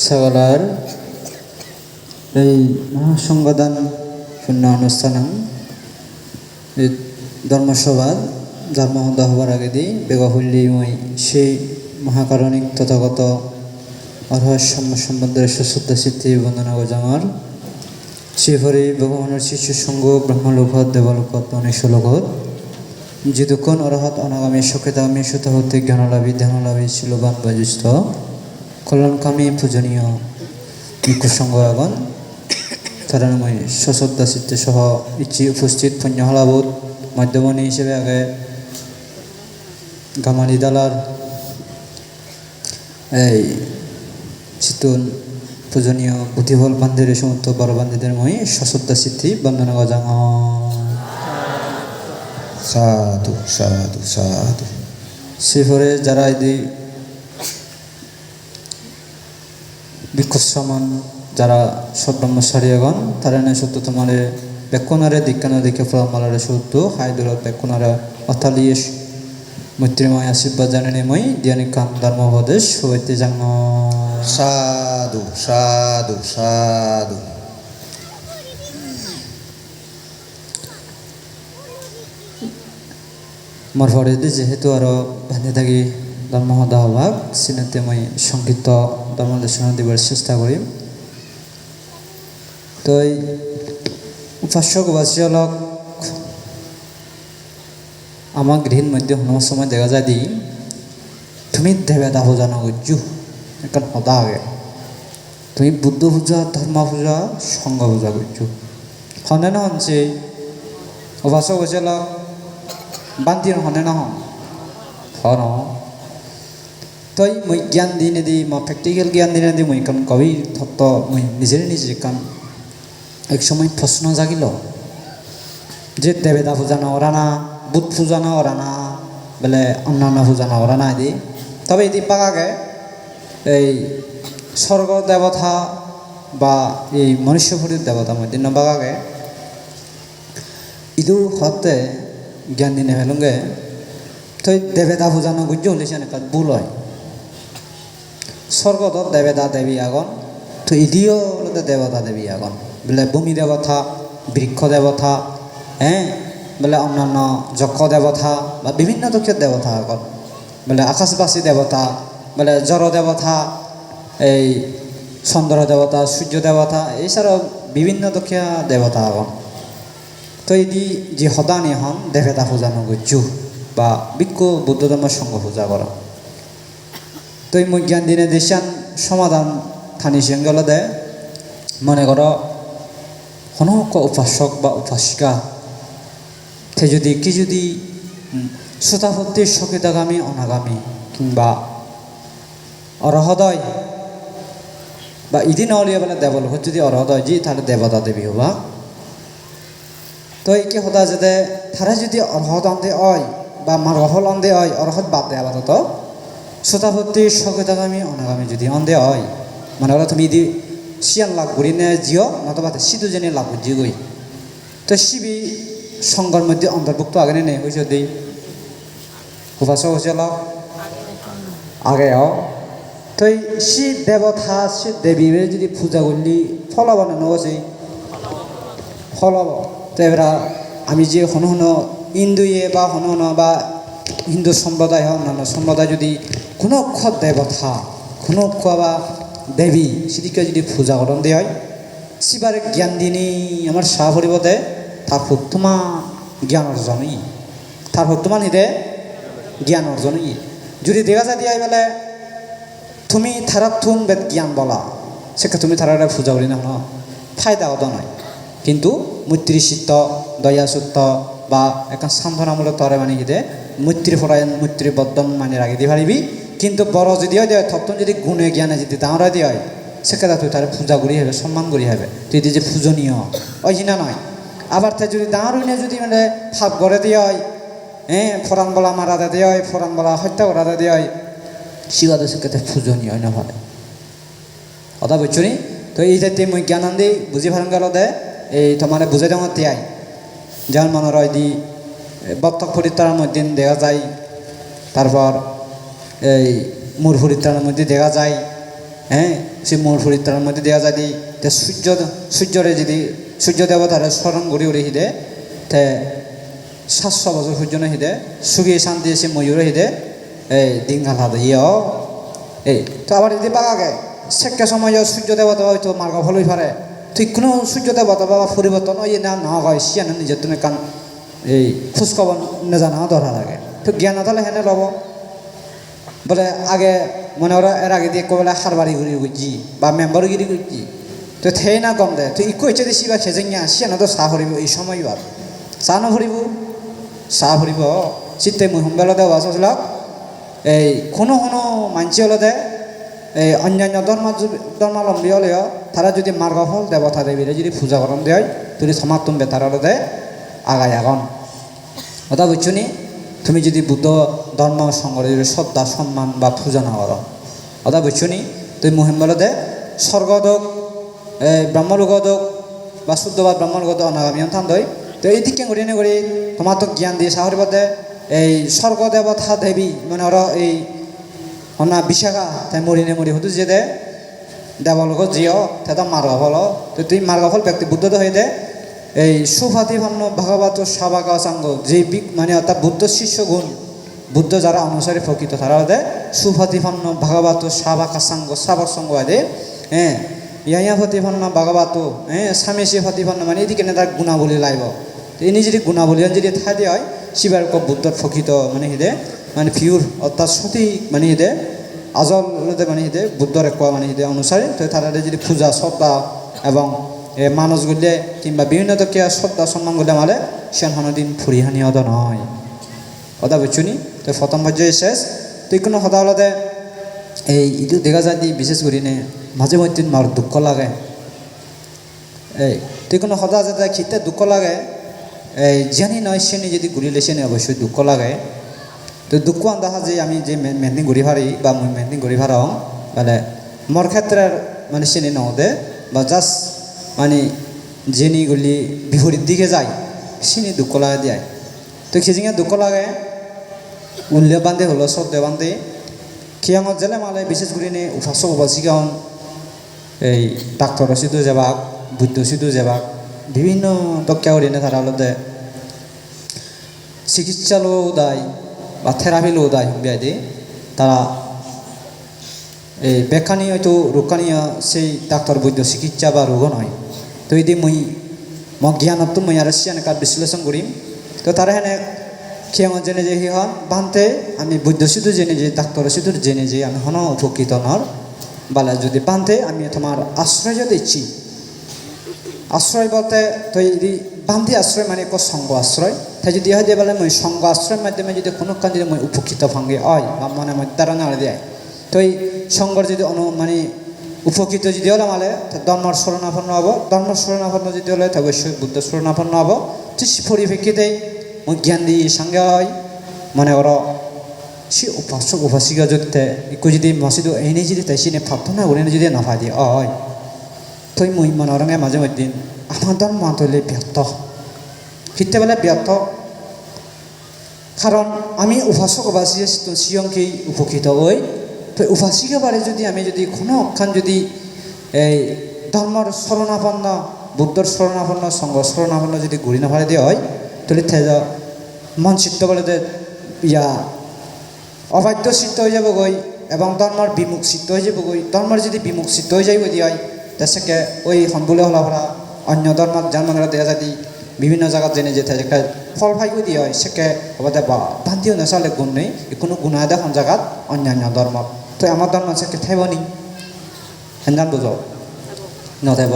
সকলের এই মহাসংবাদান শূন্য অনুষ্ঠান ধর্মসভা জন্মহন্ত হবার আগে দিয়ে বেগহল্লি মই সেই মহাকারণিক তথাগত অরহস্যম্য সম্বন্ধের সুশ্রদ্ধ স্মৃতি বন্দনা গজাঙর শ্রীহরি ভগবানের শিশু সঙ্গ ব্রহ্মলোকত দেবলোকত মনুষ্যলোকত যিদুকন অরহত অনাগামী সকেতাগামী সুতাহতে জ্ঞানলাভী ধ্যানলাভী শিলবান বয়োজ্যেষ্ঠ কল্যাণকামী পূজনীয় ভিক্ষুসংঘ আগন তারা মই সশ্রদ্ধা চিত্তে সহ ইচ্ছি উপস্থিত পুণ্যহলাবোধ মধ্যমণি হিসেবে আগে গামালি দালার এই চিতুন পূজনীয় বুদ্ধিবল বান্ধের সমস্ত বড় বান্ধীদের মই সশ্রদ্ধা চিত্তি বন্দনা গজাং সাধু সাধু সাধু শ্রীহরে যারা এদি ভিক্ষুসমান যারা সব্রহ্মচারীগণ তারা নে সত্য তোমার বেক্ষণারে দীক্ষানা দেখে ফলমালারে সত্য হাইদুলত বেক্ষণারে অথালিয়ে মৈত্রীময় আশীর্বাদ জানেনি মই দিয়ানি কাম ধর্মোপদেশ হইতে যাং সাধু সাধু সাধু মোর পরে যেহেতু আরো বান্ধে থাকি ধর্মহদা হবাক সিনেতে মই সংক্ষিপ্ত ধর্মদেশনা দিবার চেষ্টা করিম তো এই উপাসক বাসিয়ালক আমার গৃহীর মধ্যে হনোর সময় দেখা যায় দি তুমি দেবেদা পূজা নগজ্জু এখন হদা আগে তুমি বুদ্ধ পূজা ধর্ম পূজা সংঘ পূজা করছো হনে না হনছে উপাসক বাসিয়ালক বান্তি হনে না হন তই মই জ্ঞান দিনে দি মই প্র্যাকটিক্যাল জ্ঞান দিনে দি মই কারণ কবি তত্ত্ব মই নিজে কারণ এক সময় প্রশ্ন জাগিল যে দেবেদা পূজা না ওরা না বুধ পূজা না ওরা না বলে অন্যান্য পূজা না ওরা না এদি তবে এদি পাকাকে এই স্বর্গ দেবতা বা এই মনুষ্যপুরীর দেবতা মধ্যে নবাগাকে ইদু হতে জ্ঞান দিনে ফেলুঙ্গে তো দেবেদা পূজা না গুজ্জ হলে সে ভুল হয় স্বর্গত দেবেদা দেবী আগন তো ইদিও দেবতা দেবী আগন বলে ভূমি দেবতা বৃক্ষ দেবতা বলে অন্যান্য যক্ষ দেবতা বা বিভিন্ন দক্ষের দেবতা আগন বলে আকাশবাসী দেবতা বলে জড় দেবতা এই চন্দ্র দেবতা সূর্য দেবতা এছাড়াও বিভিন্ন দক্ষিয়া দেবতা আগন তো এদি যে সদানি হন দেবেদা পূজা নগজ্জু বা বিজ্ঞ বুদ্ধ ধর্ম সংঘ পূজা করা তো এই জ্ঞান দিনে দেশান সমাধান থানি সেঙ্গল দে মনে কর হনক উপাসক বা উপাসিকা সে যদি কি যদি শ্রোতাপত্তির সকিতাগামী অনাগামী কিংবা অরহদয় বা ইদিন অলিয়া বেলা দেবলোক যদি অরহদয় জি তাহলে দেবতা দেবী হবা তো এই কি হতা যাতে তারা যদি অরহত আনতে হয় বা রহল আনতে হয় অরহত বাদ দেয় আপাতত শ্রোতাপত্তির সকিতাগামী অনাগামী যদি অন্ধে হয় মানে হলো তুমি ইদি সিয়ান লাভ করি নে জিও নতবা সিধু জেনে লাভ বুঝি গই তো শিবি সংঘর মধ্যে অন্তর্ভুক্ত আগে নেই হয়েছে দিই উপাসক হয়েছে আগে তো সি দেবতা সে দেবী যদি পূজা করলি ফল বানানো আছে ফল তো এবার আমি যে হনো হনো হিন্দুয়ে বা হনো হনো বা হিন্দু সম্প্রদায় হয় অন্যান্য সম্প্রদায় যদি কোনো দেবতা কোনো বা দেবী সেদিকে যদি পূজা করণ দিয়ে হয় শিবারে জ্ঞান দিনই আমার সাহ পরিবতে তার ভক্তমা জ্ঞান অর্জনই তার ভক্তমান হিদে জ্ঞান অর্জনই যদি দেখা যায় দিয়ে বলে তুমি থারা তুম বেদ জ্ঞান বলা সেক্ষেত্রে তুমি থারা পূজা করি না ফায়দা হতো নয় কিন্তু মৈত্রী চিত্ত দয়া সত্য বা একটা সান্ত্বনামূলক তরে মানে হিদে মৈত্রী ফরায়ন মৈত্রী বদ্ধন মানে রাখি দিয়ে পারিবি কিন্তু বড় যদি হয় দেয় তখন যদি গুণে জ্ঞানে যদি তাঁরা দিয়ে হয় সেক্ষেত্রে তুই তার পূজা করি হবে সম্মান করি হবে তুই যে পূজনীয় ওই না নয় আবার তাই যদি দাঁড় হইনে যদি মানে ফাপ গড়ে দিয়ে হয় ফরান বলা মারাতে দিয়ে হয় ফরান বলা হত্যা করাতে দিয়ে হয় শিবাদ সেক্ষেত্রে পূজনীয় হয় না ভালো কথা বুঝছো নি তো এই যাতে মই জ্ঞানান্দি বুঝি ভালো গেল দে এই তোমার বুঝে দেওয়া তিয়াই যেমন মনে হয় দি বত্তক ফরিতার মধ্যে দেখা যায় তারপর এই মুরফুরিতার মধ্যে দেখা যায় হ্যাঁ সে মূল ফরিতার মধ্যে দেওয়া যায় তে সূর্যরে যদি সূর্য দেবতারে স্মরণ করি উড়ে হিদে তে 700 বছর সূর্য হিদে সুখী শান্তি এসে ময়ূর হিদে এই দিন হাতে ইয় এই তো আবার যদি বাগাগে সেকে সময় সূর্য দেবতা হয়তো মার্গ ফলই পারে ঠিক কোনো সূর্য দেবতা বা পরিবর্তন ওই না না হয় সিয়ানো নিজের তুমি কান এই খোঁজখবর নেজানা ধরা লাগে তো জ্ঞান তাহলে হেনে লব বলে আগে মনে ওরা এর আগে দিয়ে কবেলা হারবারি ঘুরি গুজি বা মেম্বারগিরি গুজি তো থেই না কম দে তো ইকো ইচ্ছে দিছি বা খেজেঙিয়া সিয়ানো তো চাহ ভরিব এই সময় আর চাহ নভরিব চাহ ভরিব চিত্তে মই সোমবেলা দেওয়া আচলক এই কোনো মানসি হলে এই অন্যান্য ধর্মাবলম্বী হলেও তারা যদি মার্গফল দেবতা দেবীরে যদি পূজা করন দেয় তুমি সমাপ্তম বেতার হলে আগায় আগন কথা বুঝছো নি তুমি যদি বুদ্ধ ধর্ম সংগঠে যদি শ্রদ্ধা সম্মান বা পূজা না করো কথা বুঝছো নি তুমি মহিমবলদে স্বর্গদক ব্রহ্মলোকদক বা শুদ্ধবাদ ব্রহ্মলোকদ অনাগামী থান দই তো এই দিকে করি না করি তোমার তো জ্ঞান দিয়ে সাহরি বাদে এই স্বর্গ দেবতা দেবী মানে ওরা এই অনা বিশাখা তাই মরিনে মরি হতো যে দে দেবলোক জিও তা মার্গফল তো তুই মার্গফল ব্যক্তি বুদ্ধ হয়ে দে এই সুফাতিভান্ন ভাগবত সাবাকা সাঙ্গ যে মানে অর্থাৎ বুদ্ধ শিষ্য গুণ বুদ্ধ যারা অনুসারী প্রকৃত তারা দে সুফাতিভান্ন ভাগবত সাবাকা সাঙ্গ সাবক সঙ্গ দে হ্যাঁ ইয়া ফাতিভান্ন ভাগবত হ্যাঁ স্বামীশী ফাতিভান্ন মানে এদিকে না তার গুণাবলী লাইব তো এনে যদি গুণাবলী যদি থাকি হয় শিবার বুদ্ধর প্রকৃত মানে হিদে মানে পিওর অর্থাৎ সঠিক মানে হিদে আজলতে মানে হিদে বুদ্ধর এক মানে হিদে অনুসারে তো তারা যদি পূজা শ্রদ্ধা এবং মানুষ গলে কিংবা বিভিন্ন তকে শ্রদ্ধা সম্মান গলে মালে সে দিন ফুরিহানি হতো নয় কথা বুঝছুনি তো প্রথম পর্যায়ে শেষ তুই কোনো কথা হলতে এই ইটো দেখা যায় বিশেষ করে নে মাঝে মধ্যে মার দুঃখ লাগে এই তুই কোনো সদা যাতে খিতে দুঃখ লাগে এই জানি নয় সে যদি ঘুরিলে সে অবশ্যই দুঃখ লাগে তো দুঃখ দেখা যে আমি যে মেহদিন ঘুরি ভারি বা মই মেহদিন ঘুরি ভাড়াও মানে মোর ক্ষেত্রের মানে চিনি নদে বা জাস্ট মানে জেনিগুলি বিপরীত দিকে যায় চিনি দুঃখ লাগে দিয়ে তো সেদিকে দুঃখ লাগে উল্লেখ বান্ধে হলো শ্রদ্ধা বান্ধে খিয়াঙত জেলে মালে বিশেষ করে নে উপাস উপাসিকা এই ডাক্তার সিধু যাবাক বুদ্ধ সিধু যাবাক বিভিন্ন তক্কা করিনে তারা হলতে চিকিৎসালয়ও দেয় বা থেরাপিলও দেয় বিয়াদি তারা এই বেখানি হয়তো রোগখানিয়া সেই ডাক্তার বৈদ্য চিকিৎসা বা রোগ নয় তো এই মই জ্ঞানত মই আর সিয়ানকার বিশ্লেষণ করিম তো তারা হেনে খিয়াঙত জেনে যে হি হন বানতে আমি বৈদ্য সিধু জেনে যে ডাক্তার সিধুর জেনে যে আমি হন উপকৃত নর বালা যদি বানতে আমি তোমার আশ্রয় দিচ্ছি আশ্রয় বলতে তো এই বান্ধি আশ্রয় মানে এক সঙ্গ আশ্রয় তাই যদি হয় দিয়ে বলে মই সঙ্গ আশ্রয়ের মাধ্যমে যদি কোনো কান যদি মই উপকৃত ভাঙ্গে হয় বা মনে মধ্যে তারা না দেয় তো এই সঙ্গর যদি মানে উপকৃত যদি হলে মালে ধর্মর শরণাপন্ন হব ধর্মর শরণাপন্ন যদি হলে তো অবশ্যই বুদ্ধ শরণাপন্ন হব তো সে পরিপ্রেক্ষিতে মই জ্ঞান দিয়ে সঙ্গে হয় মনে করো সে উপাসক উপাসিকা যদি একটু যদি মসজিদ এনে যদি তাই সে প্রার্থনা করে যদি নাফা দিয়ে হয় তো মই মনোরঙে মাঝে মধ্যে আমার ধর্ম মাতলে ব্যর্থ ফিরতে বেলা ব্যর্থ কারণ আমি উপাসক উপাসিকা সিয়ংকেই উপকৃত হই তো উপাসিকা বারে যদি আমি যদি কোনো অক্ষান যদি এই ধর্মর শরণাপন্ন বুদ্ধর শরণাপন্ন সঙ্গ শরণাপন্ন যদি ঘুরি না ভাড়ে দিয়ে হয় তাহলে মন চিত্ত বলে ইয়া অবাধ্য চিত্ত হয়ে যাব গই এবং ধর্মর বিমুখ চিত্ত হয়ে যাব গই ধর্মর যদি বিমুখ চিত্ত হয়ে যাইব দিয়ে হয় তাকে ওই হনবুলে হলা ভরা অন্য ধর্মত যান মানুষরা দেখা যায় বিভিন্ন জায়গা জেনে যেতে একটা ফল ফাইও দিয়ে হয় সেকে হবাদে বা ভান্তিও নেচালে গুণ নেই কোনো গুণা দেখুন জায়গাত অন্যান্য ধর্মত তো আমার ধর্ম সেকে থাইব নি হেন বুঝ নথাইব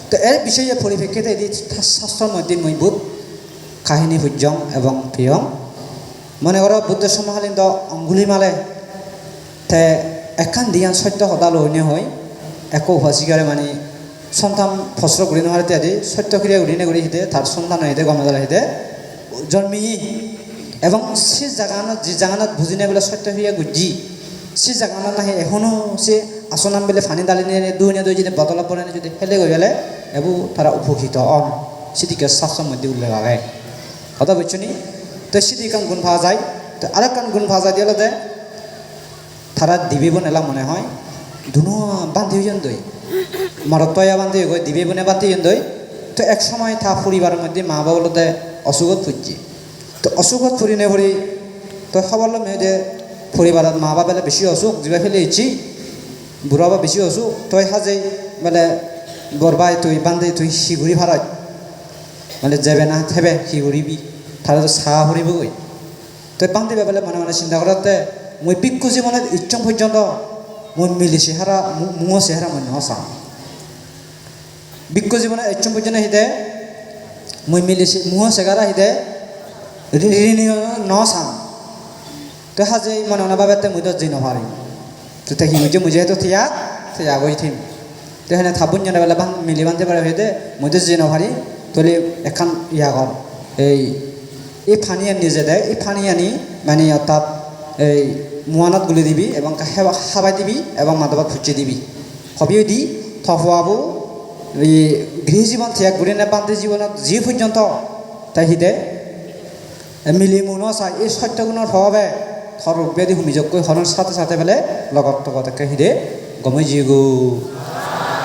তো এর বিষয়ে পরিপ্রেক্ষিতে এটি শাস্ত্রের মধ্যে মই বুধ কাহিনী সূর্যং এবং প্রিয়ং মনে করো বুদ্ধ সমকালীন অঙ্গুলি মালে তে একান দিয়ান সত্য সদাল হইনে হয় একো উপাসিকারে মানে সন্তান ফসল ঘুরি নোহারিতে আদি সত্যক্রিয়া ঘুরিনে ঘুরি হিতে তার সন্তান হইতে গমেদাল হিতে জন্মি এবং সে জাগানত যে জাগানত বুঝিনে বলে সত্যক্রিয়া গুজি সে জাগানত নাহি এখনো সে আসনাম বেলে ফানি দালি নিয়ে দুই যদি বদলা পড়ে যদি হেলে গৈ গেলে এবু তারা উপকৃত অন সেদিকে শাস্ত্রের মধ্যে উল্লেখ আগে কথা বুঝছো নি তো সেদিকান গুণ পাওয়া যায় তো আরেকখান গুণ পাওয়া যায় দিয়ে তারা দিবিব নেলা মনে হয় দুনো বান্ধি হইন দই মরতয়া বান্ধি গই দিবে বনে বান্ধি হইন দই তো এক সময় থা পরিবারের মধ্যে মা বাবা বলতে অসুখত ফুটছি তো অসুখত ফুরি নে ফুরি তো খবর মেয়ে যে পরিবারত মা বাবা বেশি অসুখ যিবা ফেলে ইচ্ছি বুড়া বা বেশি অসুখ তই সাজে মানে বরবাই তুই বান্ধে তুই শিগুড়ি ভাড়াই মানে যাবে না থেবে শিগুড়িবি তাহলে তো চাহ ফুরিব গই তই বান্ধি বেলে মনে মনে চিন্তা করতে মই পিকু জীবনের ইচ্ছম পর্যন্ত মই মিলি চেহারা মুঙ চেহারা মই নচাওঁ বিজ্ঞ জীবনের ইচ্ছম পর্যন্ত হিদে মই মিলি মুঙ চেহারা হিদে ঋণী নচাওঁ তো সাজে মনে মনে ভাবে মই তো যি নভাৰিম তো তাই মুঝে মুঝে তো থিয়া থিয়া গই থিম তো হেনে থাপুন জানা বেলা মিলি বান্ধে পারে হইতে মই তো যি নভাৰিম তলি এখন ইয়া কর এই ফানি আনি যে দেয় এই ফানি আনি মানে অর্থাৎ এই মুয়ানত গুলি দিবি এবং খাবাই দিবি এবং মাদবাত ফুচি দিবি হবিও দি থফাবো এই গৃহ জীবন থিয়া ঘুরে না বান্ধে জীবনত যি পর্যন্ত তাই হিদে মিলি মুন চাই এই সত্যগুণৰ স্বভাৱে থর ব্যাধি হুমিযোগকৈ হরণ সাথে সাথে বেলে লগত তকতকে হিদে গমে জিগো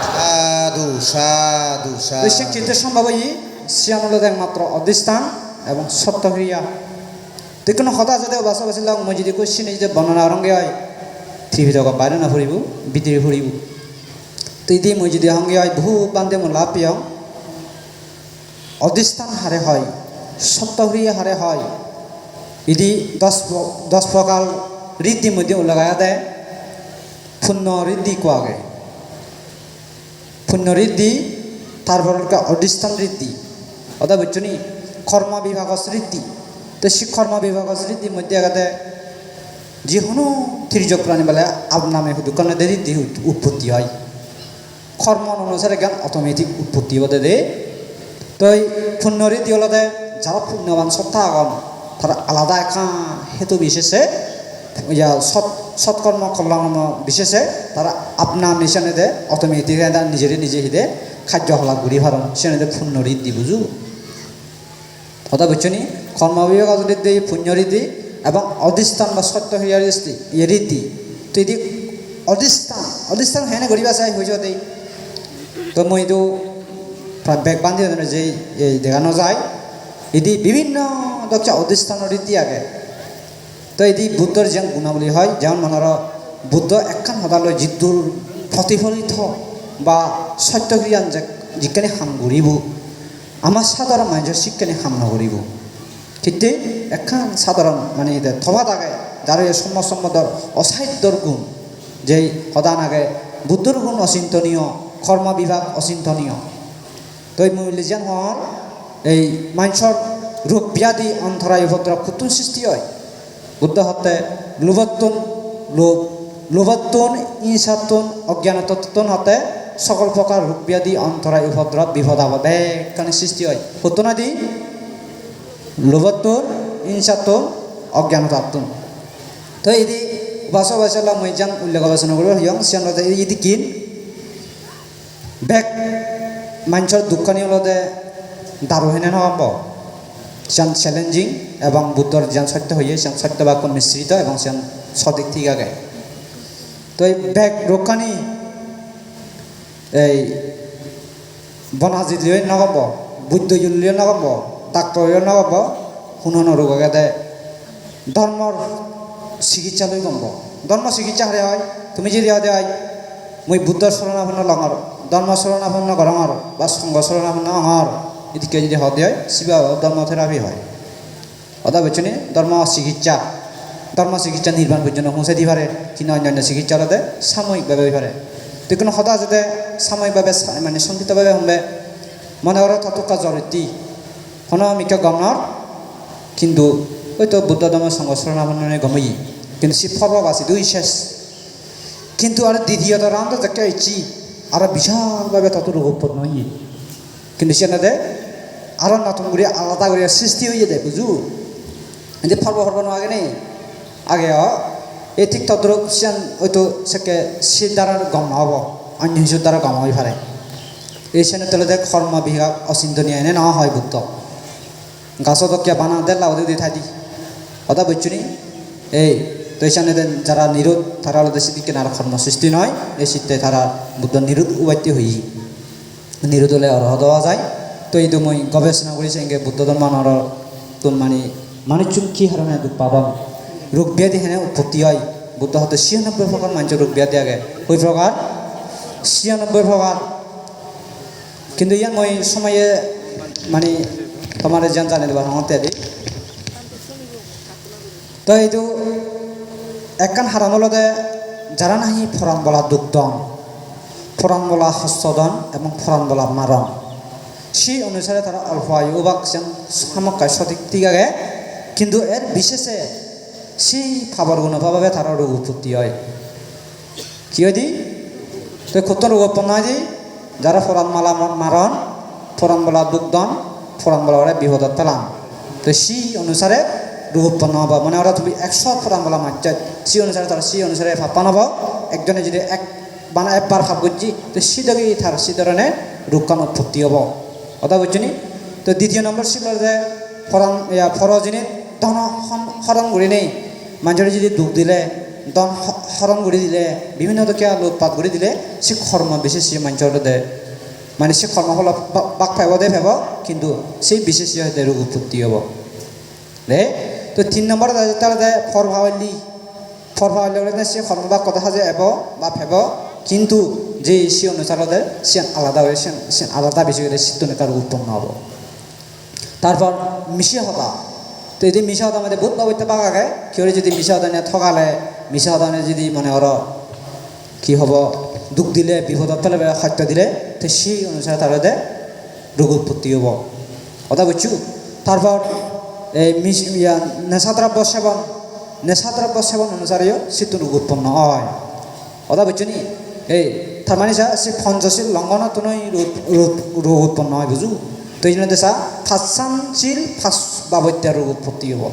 সাধু সাধু সাধু চিন্তা সম্ভব ই সিয়ানুলত একমাত্র অধিষ্ঠান এবং সত্যক্রিয়া দেখুন সদা যাতে বাসা বাচিল মই যদি কৈছি যে বর্ণনা অরঙ্গে হয় ত্রিভিতক বাইরে না ফুরিব ভিতরে ফুরিব তো ইতি মই যদি সঙ্গে হয় বহু বান্ধে মোৰ লাভ পিয় অধিষ্ঠান হারে হয় সত্যক্রিয়া হারে হয় ইদি 10 প্রকার ঋদ্ধি মধ্যে লাগায়া দেয় পুণ্য ঋদ্ধি কোয়াগে পুণ্য ঋদ্ধি তারপর অধিষ্ঠান ঋদ্ধি অর্থাৎ বুঝছনি কর্ম বিভাগ ঋদ্ধি তো সেই কর্ম বিভাগ ঋদ্ধির মধ্যে আগাতে যিকোনো তির্যক প্রাণী বেলা আপনামে দোকানে ঋদ্ধি উৎপত্তি হয় কর্ম অনুসারে জ্ঞান অটোমেটিক উৎপত্তি হতে দে তো এই পুণ্য ঋদ্ধি হলতে যারা পুণ্যবান সত্তা আগন তারা আলাদা একা হেতু বিশেষে ইয়া সৎকর্ম কল্যাণ বিশেষে তারা আপনা নিশানে দে অটোমেটিক নিজের নিজে হিদে খাদ্য হলা ঘুরি ভারণ সেনে দে পুণ্য ঋদ্ধি বুঝু কথা বুঝছনি কর্মবিভাগ ঋদ্ধি পুণ্য ঋদ্ধি এবং অধিষ্ঠান বা সত্য হইয়া ঋদ্ধি তো এটি অধিষ্ঠান হেনে ঘুরিবা চাই হয়ে যাতে তো মই এইটো প্ৰায় বেগ বান্ধি যে দেখা নাযায় এটি বিভিন্ন দক্ষ অধিষ্ঠানৰ ঋদ্ধি আগে তো এটি বুদ্ধর যেন গুণাবলী হয় যেমন মনৰ বুদ্ধ একখান সদালৈ যিটোৰ প্ৰতিফলিত বা সত্যক্রিয়ান যিখানে হাম ঘূৰিব আমার সাধারণ মানুষের শিক্ষানে হাম নকরিব ঠিক একখান সাধারণ মানে থবা থাকে যার সম্মদর অসাহিত্যর গুণ যে সদান আগে বুদ্ধর গুণ অচিন্তনীয় কর্ম বিভাগ অচিন্তনীয় তো এই মূল্যজান হল এই মানুষের রোগ ব্যাধি অন্তরায় উপদ্রব কুতুন সৃষ্টি হয় বুদ্ধ হতে লোভত্তন ইনসাত্তন অজ্ঞানতত্তন হতে সকল প্রকার রোগ ব্যাধি অন্তরায় উপদ্রব বিপদ আপদ একখানে সৃষ্টি হয় হতো না দি লোভত্তন ইনসাত্তন অজ্ঞানতাত্তন তো এদি বাসা মই যান উল্লেখ আলোচনা করব হিয়ং সিয়ান ইদি কিন বেগ মানুষের দুঃখানি হলতে দারু হেনে নহব সিয়ান চ্যালেঞ্জিং এবং বুদ্ধর যান সত্য হইয়ে সিয়ান সত্য বাক্য মিশ্রিত এবং সিয়ান সদিক ঠিক আগে তো এই বেগ রক্ষানি এই বনাজি লিয়ে নগব বুদ্ধ লিয়ে নগব ডাক্তর নগব শুনন ৰোগ আগে ধর্মর চিকিৎসা লৈ গম ধর্ম চিকিৎসা হারে হয় তুমি যদি হয় মই বুদ্ধর শরণাপন্ন লঙর ধর্ম শরণাপন্ন গরঙর বা সংঘ শরণাপন্ন অঙর এদিকে যদি হতে হয় শিবা ধর্ম থেরাপি হয় অদা বেচনে ধর্ম চিকিৎসা নির্মাণ পর্যন্ত পৌঁছে দি পারে কিন্তু অন্যান্য চিকিৎসা হলে সাময়িকভাবে হয়ে পারে তো কোনো সদা যাতে সাময়িকভাবে মানে সংক্ষিপ্তভাবে হলে মনে করা ততকা জরুরি কোনো মিকা গমনৰ কিন্তু হয়তো বুদ্ধ ধর্ম সংঘ শরণাপন্ন গমই কিন্তু সে ফর্ম আছে দুই শেষ কিন্তু আর দ্বিতীয়ত রান্ত যাকে ইচ্ছি আর বিশালভাবে তত রোগ উৎপন্ন হই কিন্তু সেনাতে আরো নতুন করে আলাদা করে সৃষ্টি হয়ে যায় বুঝু এতে ফর্ব নোয়াগে নেই আগে এই ঠিক তদ্রুপ সিয়ান হয়তো সেকে সে দ্বারা গম নহব অন্য শিশুর দ্বারা গম হয়ে পারে এই সেনে তলে কর্ম বিভাগ অচিন্তনীয় এনে নহয় হয় বুদ্ধ গাছত কিয় বানা দে লাউদে দি থাকি কথা বুঝছুনি এই তো এখানে যারা নিরোধ তারা আলাদা সিদ্দিকে নারা কর্ম সৃষ্টি নয় এই শীতে তারা বুদ্ধ নিরোধ উবাইতে হই নিরোধ হলে অরহ দেওয়া যায় তো এই তো মই গবেষণা করেছি এগে বুদ্ধ ধর্মানর তো মানে চুক্কি হারণে দুঃখ পাবাম রোগ ব্যাধি হেনে উৎপত্তি হয় বুদ্ধ হতে 96 প্রকার মানুষের রোগ ব্যাধি আগে ওই প্রকার 96 প্রকার কিন্তু ইয়ান মই সময়ে মানে তোমার যেন জানি দেবার হতে দি তো এইটো একখান হারামলতে যারা নাহি ফরান বলা দুগ্ধন ফরান বলা হস্তদন এবং ফরান বলা মারণ সেই অনুসারে তারা অল্প আয়ু বা সামক্কায় সঠিক দিকে কিন্তু এর বিশেষে সেই খাবার গুণভাবে তারা রোগ উৎপত্তি হয় কি হয় দি তো কত রোগ উৎপন্ন হয় দি যারা ফরান মালা মারণ ফরান বলা দুগ্ধন ফরান বলা ওরা বিপদত পেলাম তো সেই অনুসারে রোগ উৎপন্ন হব মানে ওরা তুমি 100 ফরান বলা মারছে সেই অনুসারে তারা সেই অনুসারে ভাপান হব একজনে যদি একবার ভাব করছি তো সিদকে তার সে ধরনের রোগকান উৎপত্তি হব কথা বুঝছি তো দ্বিতীয় নম্বর ছিল যে ফরান ফরজিনী ধন হরণ করে নেই মানুষের যদি দুঃখ দিলে ধন হরণ করে দিলে বিভিন্ন দক্ষিয়া লোৎপাত করে দিলে সে কর্ম বিশেষ মানুষের দেয় মানে সে কর্ম ফল বাক ফেব দে ফেব কিন্তু সেই বিশেষ হতে রোগ উৎপত্তি হব রে তো 3 নম্বর তারা দেয় ফর ভাওয়ালি সে কর্মবাক কথা সাজে এব বা ফেব কিন্তু যে সে অনুসারে সে আলাদা হয়ে সে আলাদা বেশি করে শীতনকার উৎপন্ন হব তারপর মিশে হতা তো এই মিশা হতা আমাদের বহুত বাবইতে পাকাকে কেউ যদি মিশা হতা নিয়ে ঠকালে মিশা হতা নিয়ে যদি মানে ওর কি হব দুঃখ দিলে বিপদত পেলে খাদ্য দিলে তো সেই অনুসারে তার রোগ উৎপত্তি হব কথা বুঝছু তারপর এই নেশাদ্রব্য সেবন অনুসারেও শীত রোগ উৎপন্ন হয় কথা বুঝছো নি এই তার মানে সে পঞ্চশীল লঙ্ঘনত রোগ উৎপন্ন হয় বুঝু তো এই জন্য দেশা ফাঁসানশীল ফাঁস বাবত্যা রোগ উৎপত্তি হব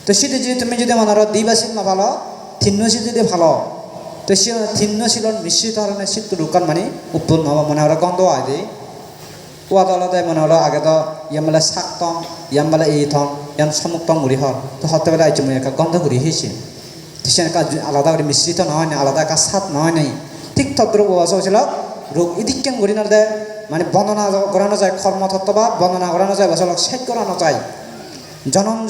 তো সেটা যদি তুমি যদি মনে করো দ্বিবাসীল না ভালো থিন্নশীল যদি ভালো তো সে থিন্নশীলন মিশ্রিত ধরনের শীত রোগকান মানে উৎপন্ন হব মনে হলো গন্ধ হয় দেই ওয়া দলতে মনে হলো আগে তো ইয়ামবেলা শাকতম ইয়ামবেলা এই থম ইয়ান সমুক্তম ঘুরি হর তো হতে বেলা এই একটা গন্ধ ঘুরি হয়েছে সে আলাদা করে মিশ্রিত নহয় না আলাদা একটা স্বাদ নহয় নাই ঠিক তদ্রুপ হয়েছিল রোগ ইদিক্যান ঘুরি না দেয় মানে বর্ণনা করানো যায় কর্মতত্ত্ব বা বর্ণনা করানো যায় বছর শেষ করানো যায়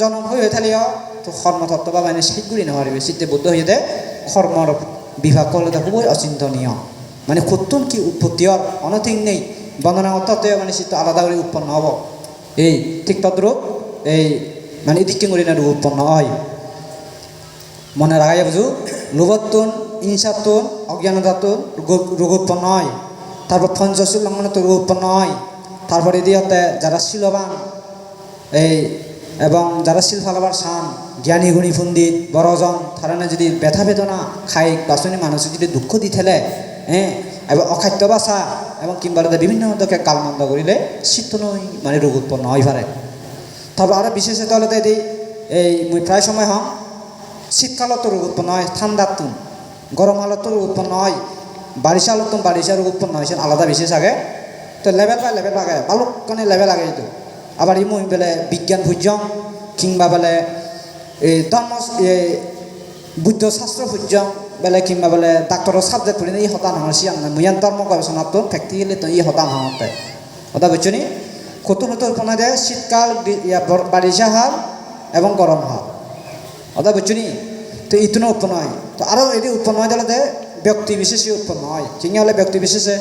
জনম হয়ে থালিও তো কর্মতত্ত্ব বা মানে শেষ ঘুরি না পারবে শীতে বুদ্ধ হয়ে দেয় কর্মর বিভাগ করলে তো খুবই অচিন্তনীয় মানে কতুন কি উৎপত্তি হওয়ার অনথিং নেই বর্ণনা অর্থাৎ মানে শীত আলাদা করে উৎপন্ন হব এই ঠিক তদ্রুপ এই মানে ইদিক্যান ঘুরি না রোগ উৎপন্ন হয় মনে রাখাই বুঝু লোভত্বন ইনসাত্তন অজ্ঞানতাত্তন রোগ উৎপন্ন হয় তারপর পঞ্চশীল লঙ্ঘনত রোগ উৎপন্ন হয় তারপরে এদিকে যারা শিলবান এই এবং যারা শিল ফালাবার সান জ্ঞানী গুণী পণ্ডিত বড়জন তারা যদি ব্যথা বেদনা খাই বাসনী মানুষের যদি দুঃখ দি থেলে এবং অখাদ্য বাসা এবং কিংবা বিভিন্ন দকে কালমন্দ করিলে শীত নই মানে রোগ উৎপন্ন হয় পারে তারপর আরও বিশেষত হলে এই মুই প্রায় সময় হম শীতকালত রোগ উৎপন্ন হয় ঠান্ডার তুন গরম আলত রোগ উৎপন্ন হয় বারিশা আলত বারিশা রোগ উৎপন্ন হয় আলাদা বিশেষ আগে তো লেভেল বাই লেভেল আগে বালুকানে লেভেল আগে এইটো আবার ই মুই বেলে বিজ্ঞান ভুজ্যম কিংবা বেলে এই ধর্ম বুদ্ধ শাস্ত্র ভুজ্যম বেলে কিংবা বেলে ডাক্তারের সাবজেক্ট পড়ি ই হতা নহয় সিয়ান মুয়ান ধর্ম গবেষণা তো প্র্যাকটিক্যালি তো ই হতা নহতে কথা বুঝছো নি কত নতুন উৎপন্ন দেয় শীতকাল বারিশা হাল এবং গরম হাল কথা বুঝছো নি তো ইতুনো উৎপন্ন হয় তো আরও এটি উৎপন্ন হয় তাহলে ব্যক্তি বিশেষে উৎপন্ন হয় কিনে হলে ব্যক্তি বিশেষে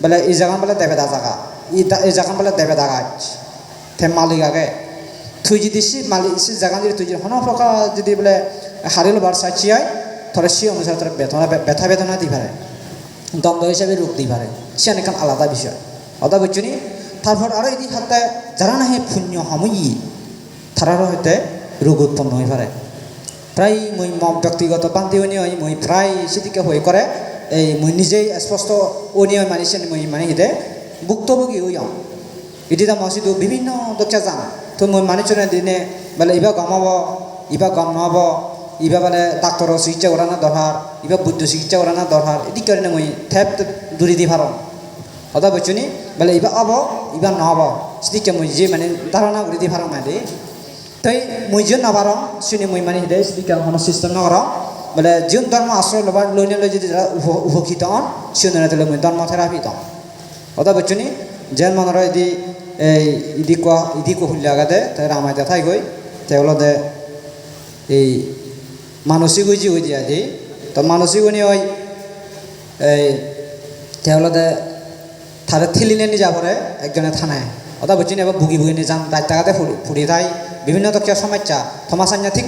বলে এই জায়গা বলে দেবেদা জায়গা এই জায়গা বলে দেবেদা গাছ থে মালিক আগে তুই যদি সে মালিক সে জায়গা যদি তুই যদি হন প্রকার যদি বলে হারিল বার চাইছি হয় তাহলে সে অনুসারে তার ব্যথা বেদনা দি পারে দ্বন্দ্ব হিসাবে রোগ দি পারে সে অনেক আলাদা বিষয় অদা বুঝছো নি তারপর আরও এদিক হাতে যারা নাহে পুণ্য সময়ী তারারও হইতে রোগ উৎপন্ন হয়ে পারে প্রায় মই ব্যক্তিগত বান্ধিবনি হয় মই প্রায় সেদিকে হয়ে করে এই মই নিজেই স্পষ্ট অনিয়ম মানিছে মই মানি হিতে ভুক্তভোগী হইয়াম এদিকে মসজিদ বিভিন্ন দক্ষা যান তো মই মানিছো দিনে বলে ইবা গম হব ইবা গম নহব ইবা বলে ডাক্তারের চিকিৎসা করানো দরকার ইবা বুদ্ধ চিকিৎসা করানো দরকার এদিক কারণে মই থেপ দূরি দি পারম কথা বুঝছো নি বলে ইবা হব ইবা নহব সেদিকে মই যে মানে ধারণা করে দি পারম মানে তই মুই যে নাবার শুনি মুই মানে হিদে সিদিকে কোনো সিস্টেম নকর বলে যোন ধর্ম আশ্রয় লবার লইনে লই যদি যারা উপকৃত হন শুনে তুলে মুই ধর্ম থেরাপি দম কথা বুঝছনি যেন মনের ইদি এই ইদি কহিল আগাতে তাই রামাই দেখাই গই তেওলদে এই মানসিক হয়ে হয়ে দিয়া দি তো মানসিক উনি ওই এই তেওলদে থারে থিলিনে নি যাবরে একজনে থানায় কথা বুঝছি এবার বুগি বুগি নিয়ে যান দায়িত্ব টাকাতে ফুরি তাই বিভিন্ন তক্ষীয় সমস্যা থমাসান্যা ঠিক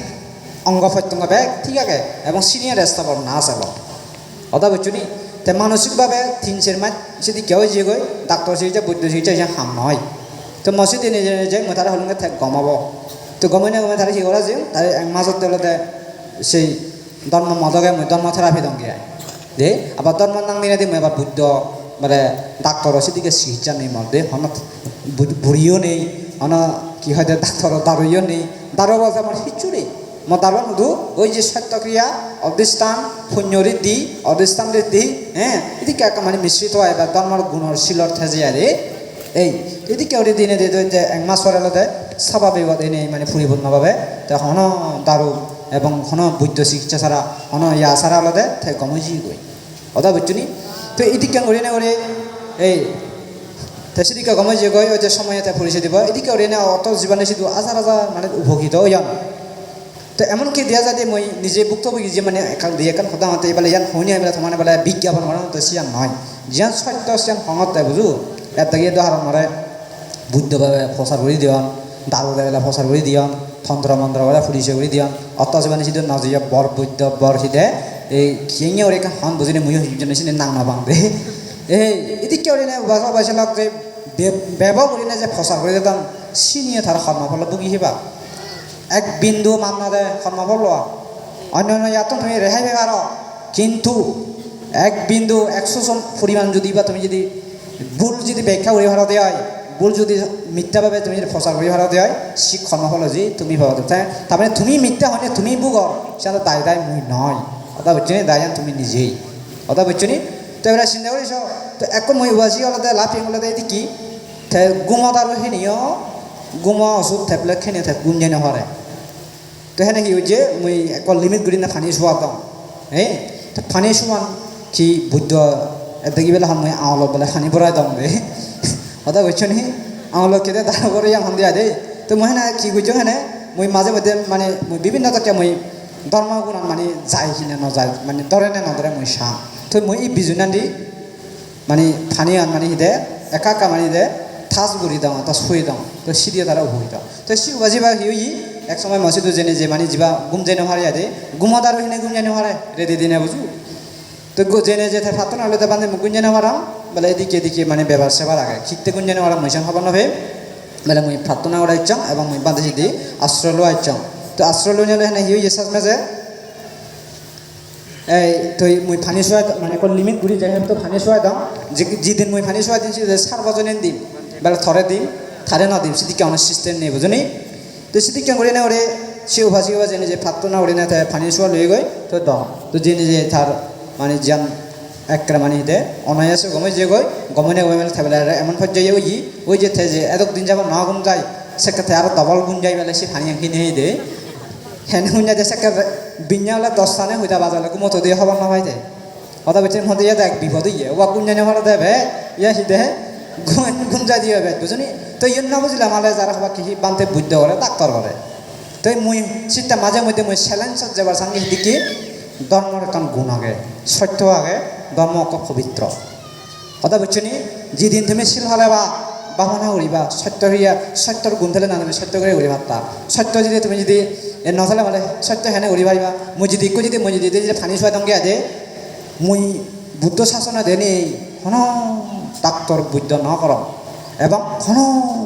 অঙ্গ প্রত্যঙ্গ ব্যাগ ঠিক আছে এবং সিনিয়র স্থাপন না আছে কথা বুঝছি তে মানসিকভাবে 3 মাস সেদি কেউ যে গই ডাক্তার চিকিৎসা বৈদ্য চিকিৎসা যে হাম নয় তো মসজিদে নিজে নিজে মই তারা হলুঙ্গে গমাবো তো গমাই না গমাই তারা কি করা যে তার এক মাসত তেওঁলোকে সেই ধর্ম মদকে মই ধর্ম থেরাপি দঙ্গিয়ায় দে আবার ধর্ম নাংমিনে দি মই আবার বুদ্ধ মানে ডাক্তার সেদিকে চিকিৎসা নেই মধ্যে হন বুড়িও নেই হন কি হয় ডাক্তার দারুইও নেই দারু বলতে আমার কিচ্ছু নেই মই দারুণ শুধু ওই যে সত্যক্রিয়া অধিষ্ঠান পুণ্যঋদ্ধি অধিষ্ঠান ঋদ্ধি হ্যাঁ এদিকে একটা মানে মিশ্রিত হয় বা ধর্মর গুণর শিলর থেজিয়া রে এই এদিকে ওর দিনে দিয়ে এক মাস পরে আলাদা স্বাভাবিক দিনে মানে পরিপূর্ণভাবে তো হন দারু এবং হন বৈদ্য চিকিৎসা ছাড়া হন ইয়া ছাড়া আলাদা তাই গমজি গই কথা বুঝছনি তো এদিকে করে না করে এই তো সেদিকে গমজি গই ওই যে সময় এটা পরিচয় দিব এদিকে ওরে না অত জীবনে শুধু হাজার হাজার মানে উপকৃত হইয়ান তো এমনকি দিয়া যাতে মই নিজে ভুক্তভোগী যে মানে একাল দিয়ে একাল সদা মাতে এবারে ইয়ান শুনি আইবেলা মানে বেলা বিজ্ঞাপন মানে তো সিয়ান নহয় যিয়ান সত্য সিয়ান সংগত দেয় বুঝু ইয়াত তাকে উদাহরণ মারে বুদ্ধভাবে প্রচার করে দিয়ন দারু দেবেলা প্রচার করে দিয়ন তন্ত্র মন্ত্র করে ফুরিছে করে দিয়ন অত জীবনে সিধু নজিয়া বর বৈদ্য বর সিধে এই খেয়ে ওরে হন বুঝিনি মুই হিজনে সিনে নাং নাবাং দে এই এদিকে ওরে না বাসা বাসা লাগ যে ব্যবহার করি না যে প্রচার করে দিতাম সিনিয়ে তার কর্মফল বুকি হিবা এক বিন্দু মান্না দে কর্মফল লোৱা অন্য অন্য ইয়াতো তুমি রেহাই পেবার কিন্তু এক বিন্দু 100 পরিমাণ যদি বা তুমি যদি ভুল যদি ব্যাখ্যা করে ভাড়া দেওয়া হয় ভুল যদি মিথ্যাভাবে তুমি যদি প্রচার করে ভাড়া দেওয়া হয় সে কর্মফল যে তুমি পাবা তার মানে তুমি মিথ্যা হয়নি তুমি বুগর সেটা দায় দায় মুই নয় কথা বুঝছি দায় তুমি নিজেই কথা বুঝছি তো এবার চিন্তা করিস তো এখন মই বাজি আলাদা লাফিং আলাদা এটি কি গুমত আৰু সেনিও গুমা ওষুধ টেবলেট খেনে থাক গুঞ্জাই নহৰে তো সেনে কি হয়েছে মই এক লিমিট করি না ফানি শোয়া দাম হ্যাঁ তো ফানি শোয়ান কি বুদ্ধ দেখি বেলা মই আওলত বেলা ফানি ভৰাই দাম দে কথা কৈছো নি আওলত কেটে তাৰ করে এখন দিয়া দেই তো মই সেনে কি কৈছো সেনে মই মাজে মধ্যে মানে মই বিভিন্ন তাকে মই ধর্ম গুণান মানে যায় কিনে নযায় মানে ধরে নে নধরে মই চাম তো মই এই বিজুনান দি মানে ফানি আন মানে দে একা একা মানে দে থাজ গুড়ি দাও তা শুই দাও তো সিদিয়ে তারা উভয় দাও তো সি বাজিবা হিউই এক সময় মসজিদে জেনে যে মানে যা গুমজাই নহারে আদে গুমত আর হিনে গুমজাই নহারে রেদি দিনে বুঝু তো জেনে যে ফাতন হলে তো বান্ধে গুঞ্জাই নহারাম বলে এদিকে এদিকে মানে ব্যবহার সেবার আগে খিকতে গুঞ্জাই নহারাম মৈশান হবার নভে বলে মই ফাতনা ওরা ইচ্ছাম এবং মই বান্ধে দি আশ্রয় লোয়া ইচ্ছাম তো আশ্রয় লোয়া নিলে হেনে হিউই এসাজ মেজে এই তো মই ফানি শোয়াই মানে লিমিট ঘুরি যাই তো ফানি শোয়াই দাম যে যেদিন মই ফানি শোয়াই দিন যে 4 বজনে দিম বেলা থরে দিম থারে না দিম সেদিকে অনেক সিস্টেম নেই বুঝনি তো সেদিকে করে না ওরে সেও ভাসি জেনে যে ফাত্ত না ওরে না তাই ফানি শোয়া লয়ে গই তো দাম তো জেনে যে তার মানে যান একটা মানে দে অনায়াসে গমে যে গই গমনে গমে থাকলে এমন পর্যায়ে ওই যে যে এত দিন যাব না গুম যায় সেক্ষেত্রে আরো ডবল গুণ যাই বেলা সে ফানি আঁকি নিয়ে দে হেন শুনে যে সেক্ষেত্রে বিঞ্জালে 10 স্থানে হইতা বাজালে মতো দিয়ে হবার না হয় দে কথা বলছে মধ্যে ইয়াতে এক বিপদ ইয়ে ওয়া গুণ জানি হওয়ার দেবে ইয়া সি দেহে গুঞ্জা দিয়ে হবে বুঝনি তো ইয়ে না বুঝলাম আমাদের যারা হবা কি বানতে বুদ্ধ করে ডাক্তার করে তো মুই সেটা মাঝে মধ্যে মুই চ্যালেঞ্জত যাবার সঙ্গে দিকে ধর্মর এখন গুণ আগে সত্য আগে ধর্ম অক পবিত্র কথা বুঝছনি যেদিন তুমি শিল হলে বা বাহনা করিবা সত্য হইয়া সত্যর গুণ থাকলে না তুমি সত্য করে উড়ি মারতা সত্য যদি তুমি যদি নথালে মানে সত্য হেনে উড়ি পারিবা মুই যদি মই যদি ফানি শোয়া দঙ্গে আদে মুই বুদ্ধ শাসনে দেনি হন ডাক্তার বুদ্ধ ন করম এবং কোন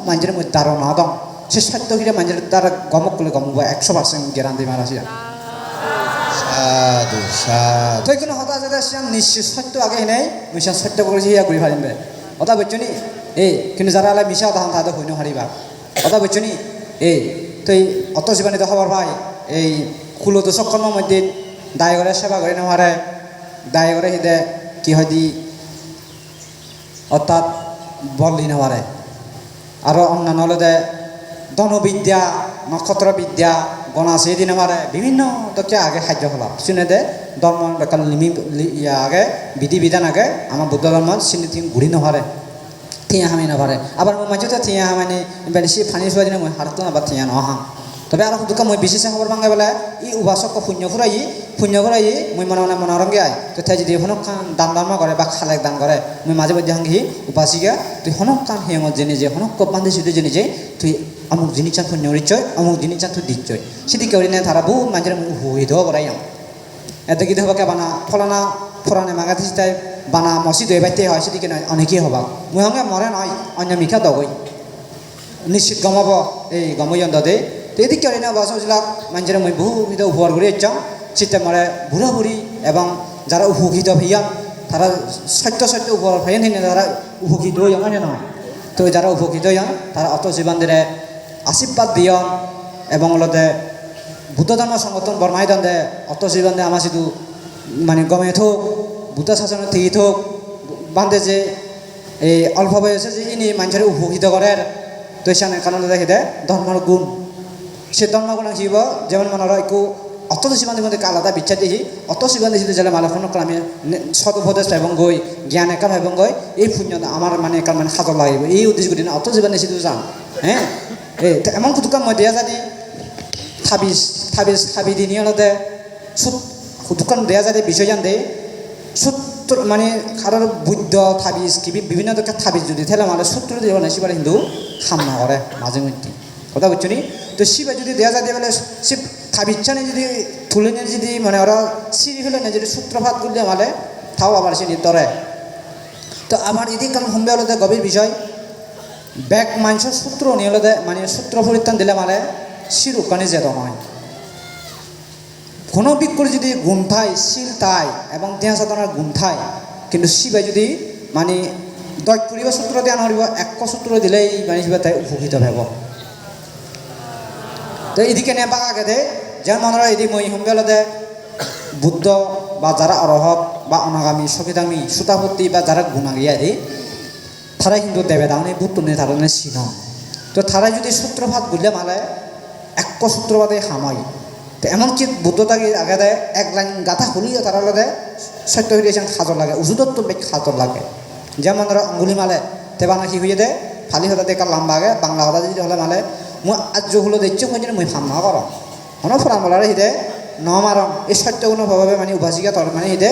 মানুষের মধ্যে তারও না দম সে সত্য কিনে মানুষের তার গমক করলে গমক 100% গ্যারান্টি মারা আসি সাধু সাধু তো কোনো হতা যেটা সে নিশ্চয় সত্য আগে নেই মিশা সত্য করেছি ইয়া ঘুরি ফারিম কথা বুঝছনি এই কিন্তু যারা আলাই মিশা তখন তাদের হইন হারিবা কথা বুঝছনি এই তো এই অত জীবনে খবর ভাই এই কুলো দশক্ষণের মধ্যে দায় করে সেবা করে নেওয়ারে দায় করে হিদে কি হয় দি অর্থাৎ বললি নেওয়ারে আরও অন্যান্য হলে ধনবিদ্যা নক্ষত্রবিদ্যা গণা সেইদিন আমার বিভিন্ন তোকে আগে সাহায্য হলাম শুনে দে ধর্ম আগে বিধি বিধান আগে আমার বুদ্ধ ধর্ম চিনি থিং ঘুরি নহারে থিয়া হামি নভারে আবার মই মাঝে থিয়া হামানি বেশি ফানি চুয়াই দিনে মই হারতো আবার থিয়া নহাম তবে আর দুকা মই বিশেষ খবর ভাঙে বেলা ই উবাসক শূন্য ফুরাই মই মনে মনে মনোরঙ্গে আয় তো তাই যদি হনক দান ধর্ম করে বা খালেক দান করে মই মাঝে মধ্যে হাঙ্গি উপাসিকা তুই হনক কান হিয়ঙত জেনে যে হনক কপ বান্ধি যদি জেনে যে তুই আমুক জিনিস চান শূন্য রিচয় অমুক জিনিস চান তুই দিচ্ছয় সেদিকে ওরিনে তারা বহু মানুষের হুহিদ করাই এত কিন্তু হবাকে বানা ফলানা ফোরানে মাগাতে তাই বানা মসজিদ হয়ে বাইতে হয় সেদিকে নয় অনেকেই হবাক মই সঙ্গে মরে নয় অন্য মিখা দগই নিশ্চিত গমাব এই গময়ন্ত দে তো এদিকে ওরিনে বাসবিলাক মানুষের মই বহু বিধ উপহার করে যাও সেটা মরে বুড়া বুড়ি এবং যারা উপকৃত হইয়ান তারা সত্য উপহার হইয়ান হিনে তারা উপকৃত হইয়ান নয় তো যারা উপকৃত হইয়ান তারা অত জীবনদের আশীর্বাদ দিয়ন এবং অলতে বুদ্ধ ধর্ম সংগঠন বর্মাই দন দে অত জীবনে আমার শুধু মানে গমে থোক বুদ্ধ শাসনের থেকে থোক বান্ধে যে এই অল্প বয়সে যে ইনি মানুষের উপকৃত করে তো সেখানে কারণ দেখে দেয় ধর্মের গুণ সে ধর্মগুণ শিব যেমন মনে একটু অত জীবনের মধ্যে আলাদা বিচার দিয়েছি অত জীবন দিয়েছিল যে মালাফোন আমি সদ উপদেশ এবং গই জ্ঞান একাল এবং গই এই পুণ্য আমার মানে একাল মানে সাজর লাগিব এই উদ্দেশ্যগুলি অত জীবন দিয়েছি যান হ্যাঁ এই এমন দোকান মই দেয়া জানি থাবি দিন হলতে দোকান দেয়া যায় বিষয় জান দে সূত্র মানে কারোর বুদ্ধ থাবিজ কিবি বিভিন্ন দোকান থাবিজ যদি থেলে মানে সূত্র দিয়ে না সিবার হিন্দু খামনা করে মাঝে মধ্যে কথা বুঝছো নি তো শিবা যদি দেয়া যায় বলে সে থাবিচ্ছানে যদি তুলে নিয়ে যদি মানে ওরা সিঁড়ি ফেলে না যদি সূত্রপাত করলে মানে তাও আবার সে নিতরে তো আমার এদিকে কারণ হোমবে হলতে গভীর বিষয় ব্যাগ মানুষের সূত্র নিয়ে হলতে মানে সূত্র পরিত্রাণ দিলে মানে শির ওখানে যেত নয় কোনো বিক্ষর যদি গুন্থায় শিল তাই এবং দেহ সাধনার গুন্থায় কিন্তু শিবাই যদি মানে দশ পরিব সূত্র দিয়া নরিব এক সূত্র দিলেই মানে শিবা তাই উপকৃত হব তো এদিকে নে বাগাকে দে যেন মনে হয় এদি মই সোমবেলতে বুদ্ধ বা যারা অরহত বা অনাগামী সকিদামী সুতাপত্তি বা যারা গুণাগিয়া দি তারা কিন্তু দেবে দাউনি বুদ্ধ নেই তারা চিন তো তারা যদি সূত্রপাত গুলে মালে এক সূত্রপাতে হাময় তো এমনকি বুদ্ধতাকে আগে দেয় এক লাইন গাথা খুলিও তারা লগে সত্য হয়ে খাজর লাগে উজুদত্ব বেশ খাজর লাগে যেমন ধরো অঙ্গুলি মালে তেবা নাকি হয়ে দেয় ফালি হতা দেখা লম্বা আগে বাংলা হতা যদি হলে মালে মই আজ হলো দেখছো মই মই ফাম না করো মনে ফোরাম বলার হিদে ন মারম এই সত্যগুণ ভাবে মানে উভাসিকা তর মানে হিদে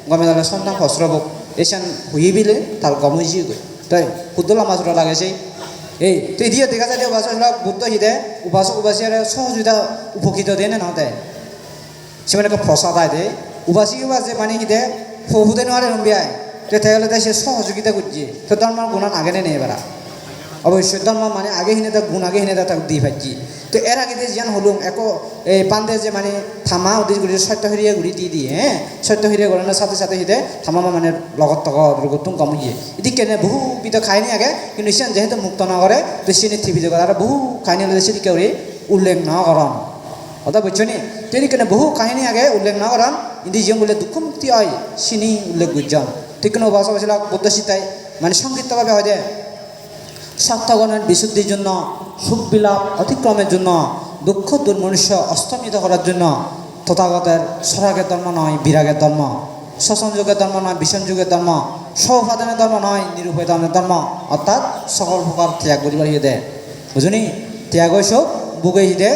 গমে দালে সন্তান ফসরবক এসান হুই বিলে তার গমুজি গই তাই শুদ্ধ লামা চোরা লাগেছে এই তো এদিকে দেখা যায় উপাসক বুদ্ধ হিদে উপাসক উপাসিয়ার সহযোগিতা উপকৃত দেয় না দেয় সে মানে প্রসাদ আয় দেয় উপাসিক উপাসে মানে হিদে ফহুদে নোয়ারে রম্বিয়ায় তো তাহলে সে সহযোগিতা করছে তো ধর্মার গুণান আগে নেই এবার অবশ্যই ধর্ম মানে আগে হিনে তার গুণ আগে হিনে তাকে দিয়ে পাচ্ছি তো এর আগে যে জ্ঞান হলুম একো এই পান্দে যে মানে থামা উদ্দেশ্য ঘুরি সত্য হরিয়া ঘুরি দিয়ে হ্যাঁ সত্য হরিয়া ঘুরানোর সাথে সাথে হিদে থামা মানে লগত তক দুর্গতুম কমিয়ে এদিকে বহু বিধ খায়নি আগে কিন্তু সে যেহেতু মুক্ত না করে তো সে থিবিতে করে আর বহু খায়নি হলে সেদিকে উল্লেখ না করন কথা বুঝছো নি তেদিকে বহু কাহিনী আগে উল্লেখ না করন ইন্দি যে বলে দুঃখ মুক্তি হয় সিনি উল্লেখ বুঝছেন ঠিক কোনো ভাষাভাষী বুদ্ধ সীতায় মানে সংক্ষিপ্তভাবে হয় যে স্বার্থগণের বিশুদ্ধির জন্য সুখবিলাপ অতিক্রমের জন্য দুঃখ দুর্মনুষ্য অস্তমিত করার জন্য তথাগতের সরাগের ধর্ম নয় বিরাগের ধর্ম সসংযোগের ধর্ম নয় বিষণযোগের ধর্ম সৌপাদানের ধর্ম নয় নিরুপাদানের ধর্ম অর্থাৎ সকল প্রকার ত্যাগ করিবার হিদে বুঝুনি ত্যাগ সব বুকে হিদে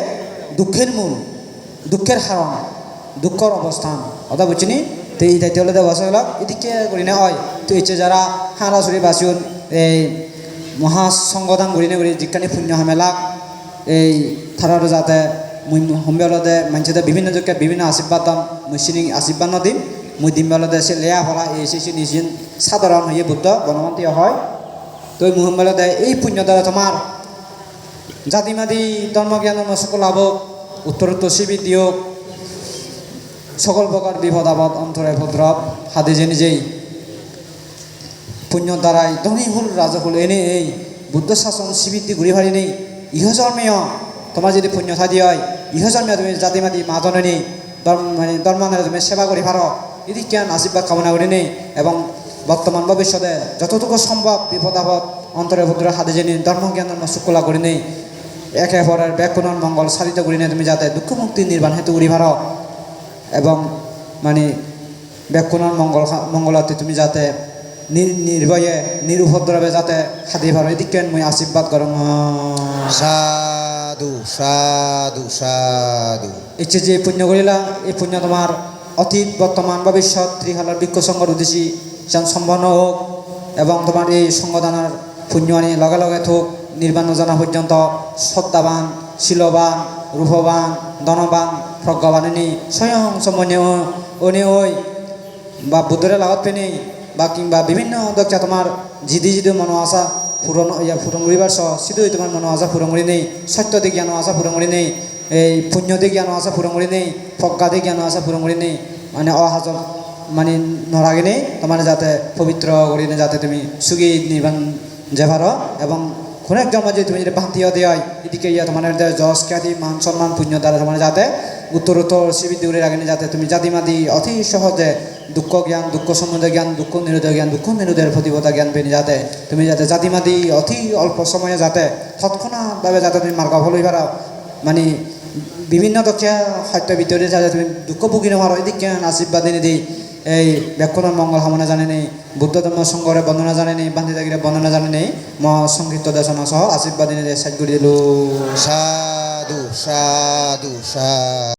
দুঃখের মূল দুঃখের হারণ দুঃখর অবস্থান অর্থাৎ বুঝছিনি তো এই দায়িত্ব হলে বসাগুলো এদিকে করি না হয় তো ইচ্ছে যারা হাঁড়াছড়ি বাসিউন এই মহাসংগদান ঘুরি ঘুরি যিখানি পুণ্য হামেলাক এই থারার যাতে মুই হোমবেলতে মানুষদের বিভিন্ন যোগ্য বিভিন্ন আশীর্বাদ দাম মুই চিনি আশীর্বাদ নদিম মুই দিম বেলতে সে লেয়া ভরা এই সে নিজে সাধারণ হয়ে বুদ্ধ বনমন্ত্রী হয় তো মুই হোমবেলতে এই পুণ্য দ্বারা তোমার জাতিমাদি ধর্মজ্ঞান সকল আবক উত্তরোত্তর শিবির দিয়ক সকল প্রকার বিপদ আপদ অন্তরে ভদ্রব হাতে যে নিজেই পুণ্য দ্বারাই ধনী হুল রাজহুল এনে এই বুদ্ধ শাসন শিবির ঘুরি ভারি নেই ইহজন্মেয় তোমার যদি পুণ্য থাকি হয় ইহজন্মেয় তুমি জাতিমাতি মাতনে নেই মানে ধর্মানের তুমি সেবা করি পারো এদিক জ্ঞান আশীর্বাদ কামনা করি নেই এবং বর্তমান ভবিষ্যতে যতটুকু সম্ভব বিপদ আপদ অন্তরে ভদ্র হাতে জেনে ধর্মজ্ঞান শুক্লা করি নেই একে পরের ব্যাকুণন মঙ্গল সাধিত করি না তুমি যাতে দুঃখ মুক্তি নির্বাণ হেতু করি ভার এবং মানে ব্যাকুণন মঙ্গলাতে তুমি যাতে নির্ভয়ে নিরুপদ্রবে যাতে হাতি ভার এদিকে মই আশীর্বাদ করম সাধু সাধু সাধু ইচ্ছে যে পুণ্য করিলা এই পুণ্য তোমার অতীত বর্তমান ভবিষ্যৎ ত্রিকালের বৃক্ষ সংঘর উদ্দেশ্যে যেন সম্পন্ন হোক এবং তোমার এই সঙ্গদানের পুণ্য আনি লগে লগে থোক নির্বাণ জানা পর্যন্ত শ্রদ্ধাবান শিলবান রূপবান ধনবান প্রজ্ঞাবানিনী স্বয়ং সমন্বয় অনি ওই বা বুদ্ধরে লাগত পেনি বা কিংবা বিভিন্ন দক্ষা তোমার জিদি মনো আশা পূরণ করিবার সিধুই তোমার মনো আশা পূরণ করি নেই সত্য দিক জ্ঞান আশা পূরণ করি নেই এই পুণ্য দিক জ্ঞান আশা পূরণ করি নেই প্রজ্ঞা দিক জ্ঞান আশা পূরণ করি নেই মানে অহাজর মানে নরাগে নেই তোমার যাতে পবিত্র করি নে যাতে তুমি সুগী নির্বাণ যে ভারো এবং কোনো এক জন্ম যে তুমি যদি ভান্তিও দেয় এদিকে ইয়া তোমার যশ খ্যাতি মান সম্মান পুণ্য দ্বারা তোমার যাতে উত্তরোত্তর শিবির দূরে রাখেনি যাতে তুমি জাতিমাদি অতি সহজে দুঃখ জ্ঞান দুঃখ সম্বন্ধে জ্ঞান দুঃখ নিরোধ জ্ঞান দুঃখ নিরোধের প্রতিভতা জ্ঞান পেনি যাতে তুমি যাতে জাতিমাদি অতি অল্প সময়ে যাতে তৎক্ষণাৎভাবে যাতে তুমি মার্গ ফল হইবার মানে বিভিন্ন দক্ষা সত্য ভিতরে যাতে তুমি দুঃখ ভুগি নোহার এদিকে আশীর্বাদ এনে দিই এই ব্যাকুণন মঙ্গল কামনা জানে নেই বুদ্ধ ধর্ম সংঘরে বন্দনা জানে নেই বান্ধি থাকিলে বন্দনা জানে নেই সংক্ষিপ্ত দেশনা সহ আশীর্বাদ এনে দিয়ে সাজ করে দিল সাধু সাধু সাধু